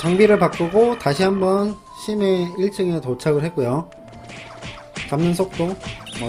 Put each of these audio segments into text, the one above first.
장비를 바꾸고 다시 한번 심해 1층에 도착을 했고요. 잡는 속도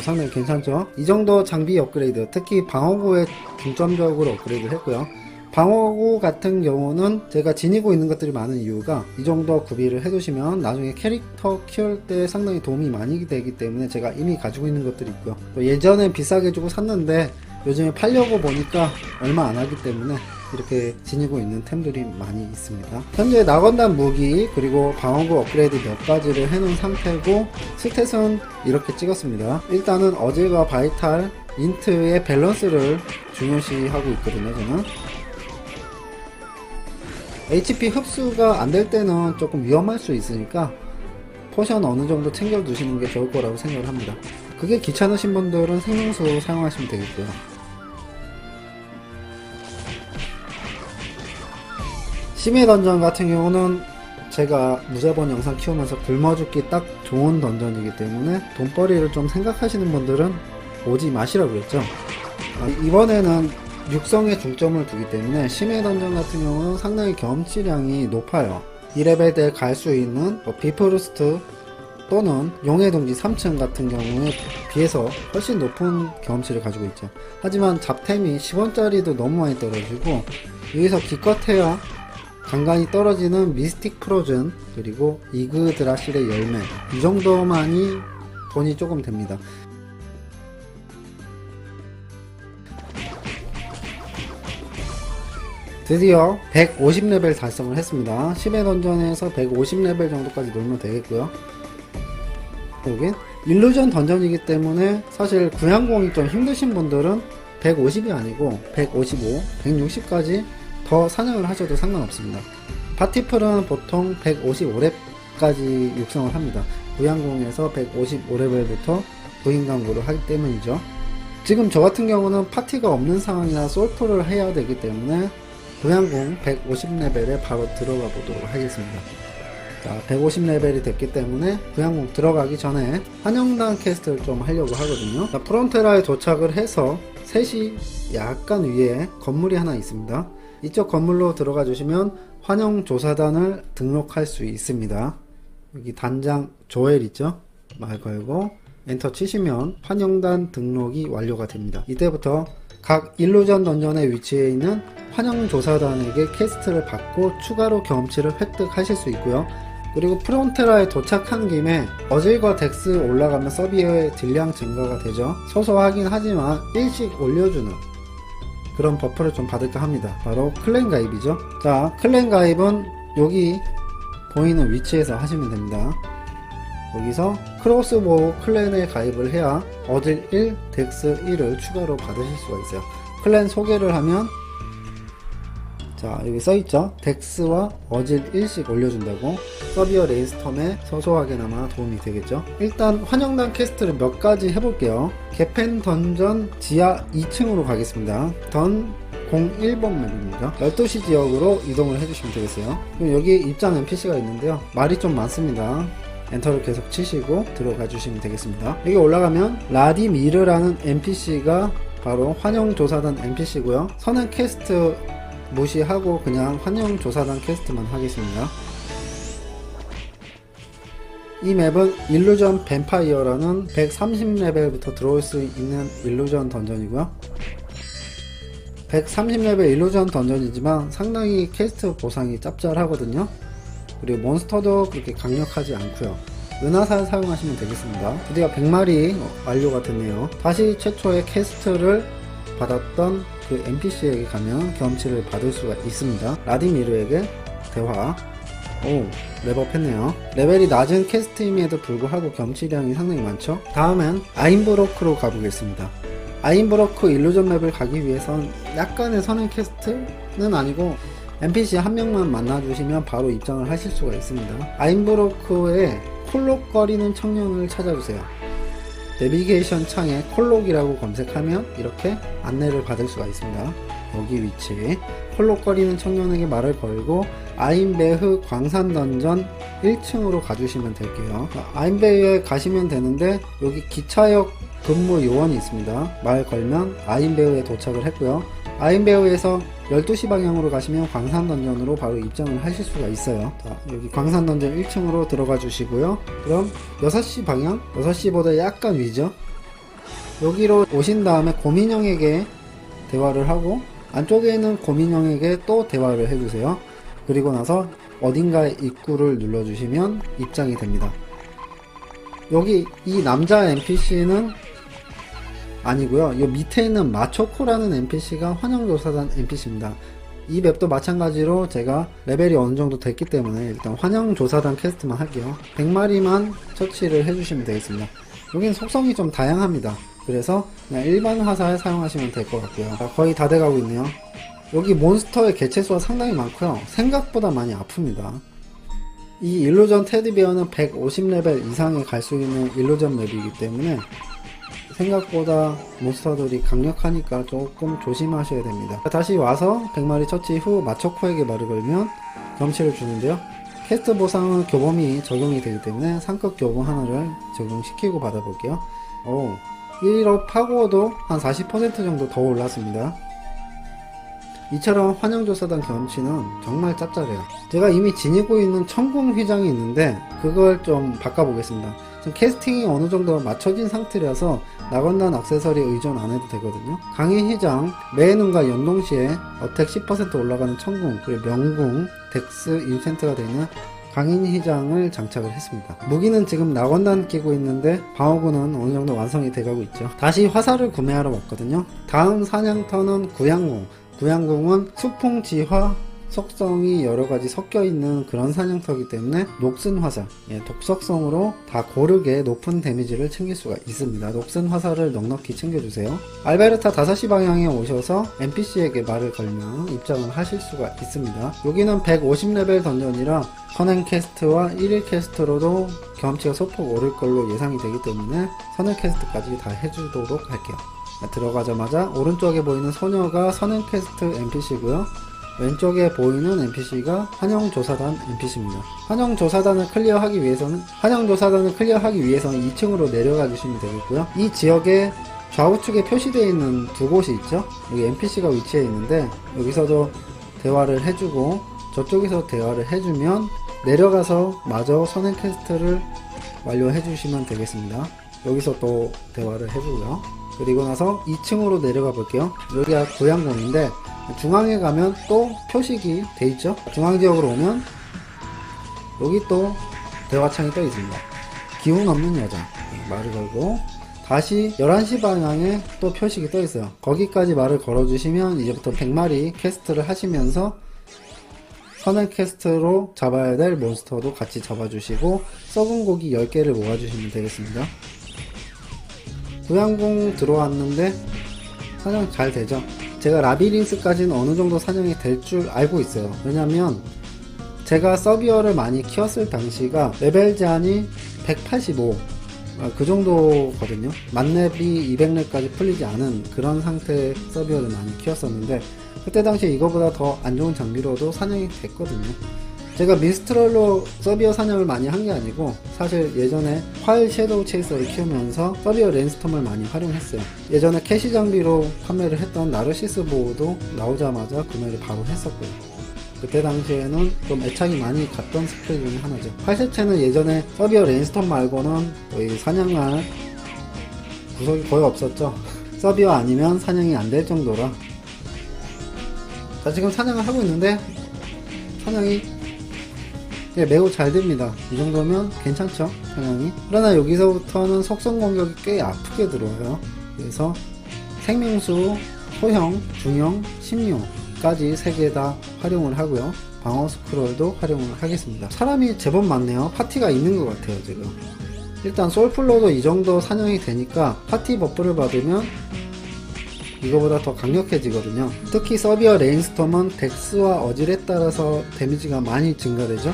상당히 괜찮죠. 이 정도 장비 업그레이드, 특히 방어구에 중점적으로 업그레이드 했고요. 방어구 같은 경우는 제가 지니고 있는 것들이 많은 이유가 이 정도 구비를 해두시면 나중에 캐릭터 키울 때 상당히 도움이 많이 되기 때문에 제가 이미 가지고 있는 것들이 있고요. 또 예전에 비싸게 주고 샀는데 요즘에 팔려고 보니까 얼마 안 하기 때문에 이렇게 지니고 있는 템들이 많이 있습니다. 현재 낙원단 무기 그리고 방어구 업그레이드 몇 가지를 해놓은 상태고, 스탯은 이렇게 찍었습니다. 일단은 어질과 바이탈, 인트의 밸런스를 중요시하고 있거든요. 저는 HP 흡수가 안 될 때는 조금 위험할 수 있으니까 포션 어느 정도 챙겨 두시는 게 좋을 거라고 생각을 합니다. 그게 귀찮으신 분들은 생명수 사용하시면 되겠고요. 심해 던전 같은 경우는 제가 무자본 영상 키우면서 굶어 죽기 딱 좋은 던전이기 때문에 돈벌이를 좀 생각하시는 분들은 오지 마시라고 그랬죠. 이번에는 육성에 중점을 두기 때문에 심해 던전 같은 경우는 상당히 경험치량이 높아요. 2레벨 때 갈 수 있는 비프루스트 또는 용의 둥지 3층 같은 경우에 비해서 훨씬 높은 경험치를 가지고 있죠. 하지만 잡템이 10원짜리도 너무 많이 떨어지고, 여기서 기껏해야 간간히 떨어지는 미스틱 프로즌 그리고 이그드라실의 열매, 이 정도만이 돈이 조금 됩니다. 드디어 150레벨 달성을 했습니다. 10회 던전에서 150레벨 정도까지 놀면 되겠고요. 여긴 일루전 던전이기 때문에 사실 구양공이 좀 힘드신 분들은 150이 아니고 155, 160까지 더 사냥을 하셔도 상관없습니다. 파티풀은 보통 155렙까지 육성을 합니다. 구양공에서 155레벨부터 부인강구를 하기 때문이죠. 지금 저 같은 경우는 파티가 없는 상황이라 솔프를 해야 되기 때문에 구양공 150레벨에 바로 들어가 보도록 하겠습니다. 자, 150레벨이 됐기 때문에 구양공 들어가기 전에 환영단 퀘스트를 좀 하려고 하거든요. 자, 프론테라에 도착을 해서 셋이 약간 위에 건물이 하나 있습니다. 이쪽 건물로 들어가 주시면 환영조사단을 등록할 수 있습니다. 여기 단장 조엘 있죠? 말 걸고 엔터 치시면 환영단 등록이 완료가 됩니다. 이때부터 각 일루전 던전의 위치에 있는 환영조사단에게 퀘스트를 받고 추가로 경험치를 획득하실 수 있고요. 그리고 프론테라에 도착한 김에 어질과 덱스 올라가면 서비의 딜량 증가가 되죠. 소소하긴 하지만 일씩 올려주는 그런 버프를 좀 받을까 합니다. 바로 클랜 가입이죠. 자, 클랜 가입은 여기 보이는 위치에서 하시면 됩니다. 여기서 크로스보우 클랜에 가입을 해야 어질 1, 덱스 1을 추가로 받으실 수가 있어요. 클랜 소개를 하면 자, 여기 써있죠. 덱스와 어질 1씩 올려준다고. 서비어 레이스텀에 소소하게나마 도움이 되겠죠. 일단 환영단 퀘스트를 몇 가지 해볼게요. 개펜 던전 지하 2층으로 가겠습니다. 던 01번 맵입니다. 12시 지역으로 이동을 해주시면 되겠어요. 그럼 여기 입장 NPC가 있는데요. 말이 좀 많습니다. 엔터를 계속 치시고 들어가 주시면 되겠습니다. 여기 올라가면 라디미르라는 NPC가 바로 환영조사단 NPC고요. 선행 퀘스트 무시하고 그냥 환영조사단 퀘스트만 하겠습니다. 이 맵은 일루전 뱀파이어라는 130레벨부터 들어올 수 있는 일루전 던전이고요. 130레벨 일루전 던전이지만 상당히 퀘스트 보상이 짭짤하거든요. 그리고 몬스터도 그렇게 강력하지 않고요. 은하살 사용하시면 되겠습니다. 드디어 100마리 완료가 됐네요. 다시 최초의 퀘스트를 받았던 그 NPC에게 가면 경험치를 받을 수가 있습니다. 라디미르에게 대화. 오, 레벨업 했네요. 레벨이 낮은 퀘스트임에도 불구하고 경험치량이 상당히 많죠. 다음엔 아인브로크로 가보겠습니다. 아인브로크 일루전 맵을 가기 위해선 약간의 선행 퀘스트는 아니고 NPC 한 명만 만나주시면 바로 입장을 하실 수가 있습니다. 아인브로크에 콜록거리는 청년을 찾아주세요. 내비게이션 창에 콜록이라고 검색하면 이렇게 안내를 받을 수가 있습니다. 여기 위치 콜록거리는 청년에게 말을 걸고 아인베흐 광산 던전 1층으로 가주시면 될게요. 아인베흐에 가시면 되는데 여기 기차역 근무 요원이 있습니다. 말 걸면 아인베흐에 도착을 했고요. 아인베어에서 12시 방향으로 가시면 광산 던전으로 바로 입장을 하실 수가 있어요. 자, 여기 광산 던전 1층으로 들어가 주시고요. 그럼 6시 방향? 6시보다 약간 위죠. 여기로 오신 다음에 고민형에게 대화를 하고 안쪽에 있는 고민형에게 또 대화를 해주세요. 그리고 나서 어딘가에 입구를 눌러주시면 입장이 됩니다. 여기 이 남자 NPC는 아니고요. 이 밑에 있는 마초코라는 NPC가 환영조사단 NPC입니다. 이 맵도 마찬가지로 제가 레벨이 어느정도 됐기 때문에 일단 환영조사단 퀘스트만 할게요. 100마리만 처치를 해주시면 되겠습니다. 여긴 속성이 좀 다양합니다. 그래서 그냥 일반 화살 사용하시면 될 것 같고요. 거의 다 돼가고 있네요. 여기 몬스터의 개체수가 상당히 많고요. 생각보다 많이 아픕니다. 이 일루전 테디베어는 150레벨 이상에 갈 수 있는 일루전 맵이기 때문에 생각보다 몬스터들이 강력하니까 조금 조심하셔야 됩니다. 다시 와서 100마리 처치 후 마초코에게 말을 걸면 경험치를 주는데요. 퀘스트 보상은 교범이 적용이 되기 때문에 상급 교범 하나를 적용시키고 받아볼게요. 1업 파고도 한 40% 정도 더 올랐습니다. 이처럼 환영조사단 경험치는 정말 짭짤해요. 제가 이미 지니고 있는 천궁휘장이 있는데 그걸 좀 바꿔보겠습니다. 지금 캐스팅이 어느정도 맞춰진 상태라서 나건단 액세서리 의존 안해도 되거든요. 강인휘장, 매눈과 연동시에 어택 10% 올라가는 천궁, 그리고 명궁, 덱스, 인센트가 되는 강인휘장을 장착을 했습니다. 무기는 지금 낙원단 끼고 있는데 방어구는 어느정도 완성이 돼가고 있죠. 다시 화살을 구매하러 왔거든요. 다음 사냥터는 구양궁. 구양궁은 수풍지화 속성이 여러가지 섞여있는 그런 사냥터이기 때문에 녹슨 화살, 독속성으로 다 고르게 높은 데미지를 챙길 수가 있습니다. 녹슨 화살을 넉넉히 챙겨주세요. 알베르타 5시 방향에 오셔서 NPC에게 말을 걸면 입장을 하실 수가 있습니다. 여기는 150레벨 던전이라 선행 퀘스트와 1일 퀘스트로도 경험치가 소폭 오를 걸로 예상이 되기 때문에 선행 퀘스트까지 다 해주도록 할게요. 들어가자마자 오른쪽에 보이는 소녀가 선행 퀘스트 NPC고요. 왼쪽에 보이는 NPC가 환영조사단 NPC입니다. 환영조사단을 클리어하기 위해서는 2층으로 내려가 주시면 되겠고요. 이 지역에 좌우측에 표시되어 있는 두 곳이 있죠. 여기 NPC가 위치해 있는데 여기서도 대화를 해주고 저쪽에서 대화를 해주면 내려가서 마저 선행 퀘스트를 완료해 주시면 되겠습니다. 여기서 또 대화를 해주고요. 그리고 나서 2층으로 내려가 볼게요. 여기가 고양궁인데 중앙에 가면 또 표식이 돼 있죠. 중앙지역으로 오면 여기 또 대화창이 떠 있습니다. 기운 없는 여자, 말을 걸고 다시 11시 방향에 또 표식이 떠 있어요. 거기까지 말을 걸어 주시면 이제부터 100마리 퀘스트를 하시면서 선행 퀘스트로 잡아야 될 몬스터도 같이 잡아주시고 썩은 고기 10개를 모아주시면 되겠습니다. 구양궁 들어왔는데 사냥 잘 되죠. 제가 라비린스까지는 어느정도 사냥이 될 줄 알고 있어요. 왜냐면 제가 서비어를 많이 키웠을 당시가 레벨 제한이 185 그 정도거든요. 만렙이 200렙까지 풀리지 않은 그런 상태의 서비어를 많이 키웠었는데 그때 당시에 이거보다 더 안 좋은 장비로도 사냥이 됐거든요. 제가 미스트럴로 서비어 사냥을 많이 한 게 아니고 사실 예전에 화일 섀도우 체이서를 키우면서 서비어 랜스톰을 많이 활용했어요. 예전에 캐시 장비로 판매를 했던 나르시스 보호도 나오자마자 구매를 바로 했었고요. 그때 당시에는 좀 애착이 많이 갔던 스킬 중에 하나죠. 활세체는 예전에 서비어 랜스톰 말고는 거의 사냥할 구석이 거의 없었죠. 서비어 아니면 사냥이 안 될 정도라. 자, 지금 사냥을 하고 있는데 사냥이 매우 잘 됩니다. 이 정도면 괜찮죠, 사냥이. 그러나 여기서부터는 속성 공격이 꽤 아프게 들어와요. 그래서 생명수, 소형, 중형, 심리호까지 3개 다 활용을 하고요. 방어 스크롤도 활용을 하겠습니다. 사람이 제법 많네요. 파티가 있는 것 같아요, 지금. 일단 솔플로도 이 정도 사냥이 되니까 파티 버프를 받으면 이거보다 더 강력해지거든요. 특히 서비어 레인스톰은 덱스와 어질에 따라서 데미지가 많이 증가되죠.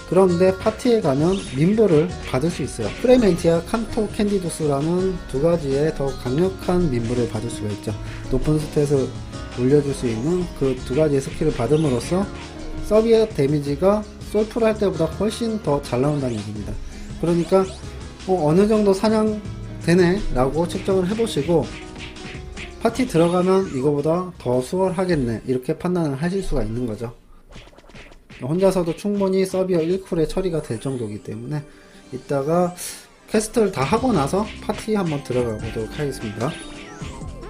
그런데 파티에 가면 민보를 받을 수 있어요. 프레멘티아 칸토 캔디두스라는 두 가지의 더 강력한 민보를 받을 수가 있죠. 높은 스탯을 올려줄 수 있는 그 두 가지의 스킬을 받음으로써 서비어 데미지가 솔프를 할 때보다 훨씬 더 잘 나온다는 얘기입니다. 그러니까 어느 정도 사냥 되네 라고 측정을 해보시고 파티 들어가면 이거보다 더 수월하겠네 이렇게 판단을 하실 수가 있는 거죠. 혼자서도 충분히 서비어 1쿨에 처리가 될 정도이기 때문에 이따가 퀘스트를 다 하고 나서 파티 한번 들어가 보도록 하겠습니다.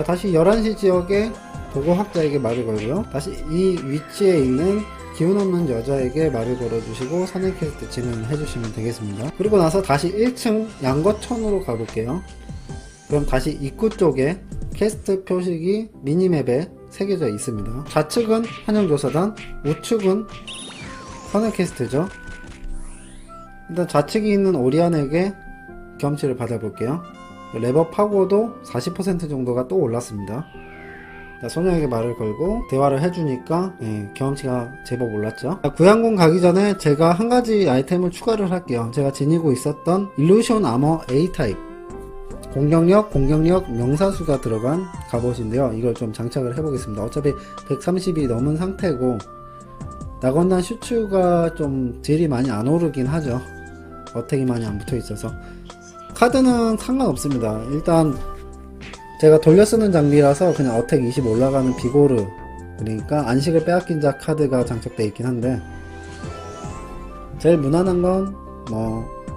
다시 11시 지역에 보고학자에게 말을 걸고요. 다시 이 위치에 있는 기운 없는 여자에게 말을 걸어주시고 사냥 퀘스트 진행을 해주시면 되겠습니다. 그리고 나서 다시 1층 양거천으로 가볼게요. 그럼 다시 입구 쪽에 퀘스트 표식이 미니맵에 새겨져 있습니다. 좌측은 한영조사단, 우측은 사냥 퀘스트죠. 일단 좌측에 있는 오리안에게 경험치를 받아볼게요. 랩업하고도 40% 정도가 또 올랐습니다. 소녀에게 말을 걸고 대화를 해주니까 경험치가 제법 올랐죠. 구양궁 가기 전에 제가 한 가지 아이템을 추가를 할게요. 제가 지니고 있었던 일루션 아머 A타입 공격력, 명사수가 들어간 갑옷인데요. 이걸 좀 장착을 해보겠습니다. 어차피 130이 넘은 상태고 나건단 슈츠가 좀 딜이 많이 안 오르긴 하죠. 어택이 많이 안 붙어 있어서. 카드는 상관없습니다. 일단 제가 돌려 쓰는 장비라서 그냥 어택 20 올라가는 비고르, 그러니까 안식을 빼앗긴 자 카드가 장착되어 있긴 한데 제일 무난한 건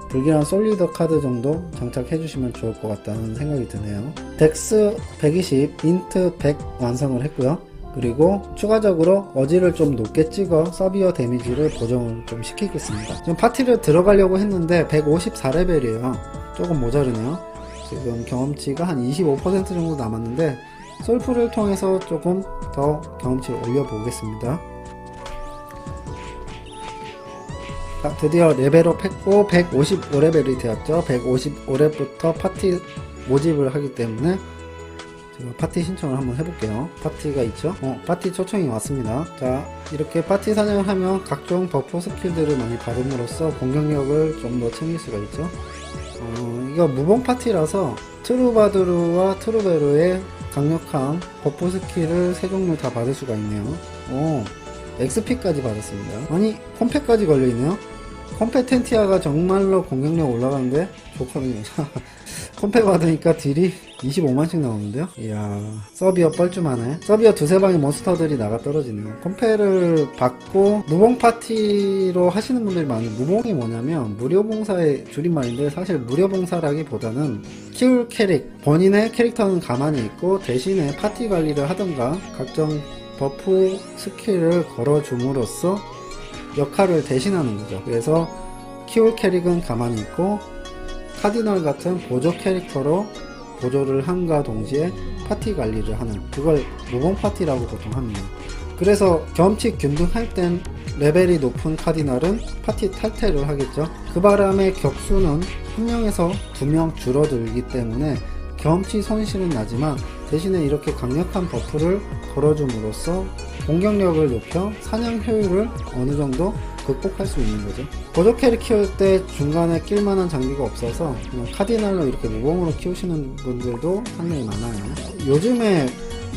불길한 솔리더 카드 정도 장착해 주시면 좋을 것 같다는 생각이 드네요. 덱스 120, 인트 100 완성을 했고요. 그리고 추가적으로 어지를 좀 높게 찍어 서비어 데미지를 보정을 좀 시키겠습니다. 지금 파티를 들어가려고 했는데 154레벨이에요 조금 모자르네요. 지금 경험치가 한 25% 정도 남았는데 솔프를 통해서 조금 더 경험치를 올려보겠습니다. 드디어 레벨업 했고 155레벨이 되었죠. 155렙부터 파티 모집을 하기 때문에 제가 파티 신청을 한번 해볼게요. 파티가 있죠. 파티 초청이 왔습니다. 자, 이렇게 파티 사냥을 하면 각종 버프 스킬들을 많이 받음으로써 공격력을 좀 더 챙길 수가 있죠. 이거 무봉 파티라서 트루바두르와 트루베르의 강력한 버프 스킬을 세 종류 다 받을 수가 있네요. XP까지 받았습니다. 아니, 컴패까지 걸려있네요. 컴페텐티아가 정말로 공격력 올라가는데 좋거든요. 컴패 받으니까 딜이 25만씩 나오는데요. 이야, 서비어 뻘쭘하네. 서비어 두세 방의 몬스터들이 나가 떨어지네요. 컴패를 받고 무봉 파티로 하시는 분들이 많아요. 무봉이 뭐냐면 무료봉사의 줄임말인데 사실 무료봉사라기보다는 키울 캐릭, 본인의 캐릭터는 가만히 있고 대신에 파티 관리를 하던가 각종 버프 스킬을 걸어줌으로써 역할을 대신하는 거죠. 그래서 키울 캐릭은 가만히 있고 카디널 같은 보조 캐릭터로 보조를 함과 동시에 파티 관리를 하는, 그걸 무봉 파티라고 보통 합니다. 그래서 경험치 균등할 땐 레벨이 높은 카디널은 파티 탈퇴를 하겠죠. 그 바람에 격수는 1명에서 2명 줄어들기 때문에 경험치 손실은 나지만 대신에 이렇게 강력한 버프를 걸어줌으로써 공격력을 높여 사냥 효율을 어느 정도 극복할 수 있는 거죠. 보조 캐릭 키울 때 중간에 낄만한 장비가 없어서 그냥 카디널로 이렇게 무봉으로 키우시는 분들도 상당히 많아요. 요즘에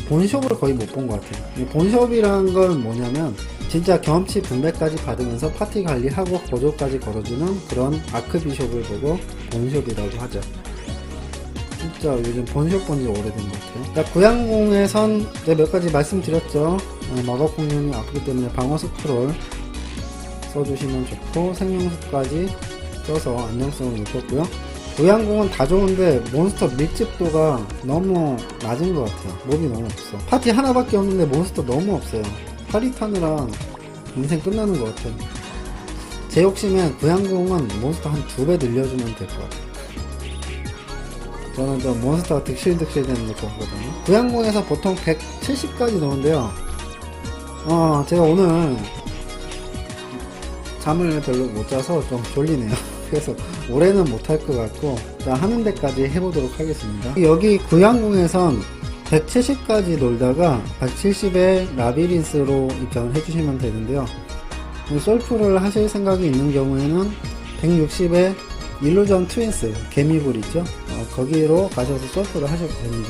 본숍을 거의 못 본 것 같아요. 본숍이라는 건 뭐냐면 진짜 경험치 분배까지 받으면서 파티 관리하고 보조까지 걸어주는 그런 아크비숍을 보고 본숍이라고 하죠. 진짜 요즘 본숍 본지 오래된 것 같아요. 자, 구양궁에선 몇 가지 말씀드렸죠. 마법 공룡이 아프기 때문에 방어 스크롤 써주시면 좋고 생명수까지 써서 안정성을 높였고요. 구양궁은 다 좋은데 몬스터 밀집도가 너무 낮은 것 같아요. 몹이 너무 없어. 파티 하나밖에 없는데 몬스터 너무 없어요. 파리 타느라 인생 끝나는 것 같아요. 제 욕심엔 구양궁은 몬스터 한 2배 늘려주면 될 것 같아요. 저는 좀 몬스터가 득실득실 되는 거 좋아하거든요. 구양궁에서 보통 170까지 넣는데요. 제가 오늘 잠을 별로 못 자서 좀 졸리네요. 그래서 올해는 못할 것 같고 일단 하는 데까지 해보도록 하겠습니다. 여기 구양궁에선 170까지 놀다가 170에 라비린스로 입장을 해주시면 되는데요. 솔프를 하실 생각이 있는 경우에는 160에 일루전 트윈스, 개미불 있죠? 거기로 가셔서 솔프를 하셔도 됩니다.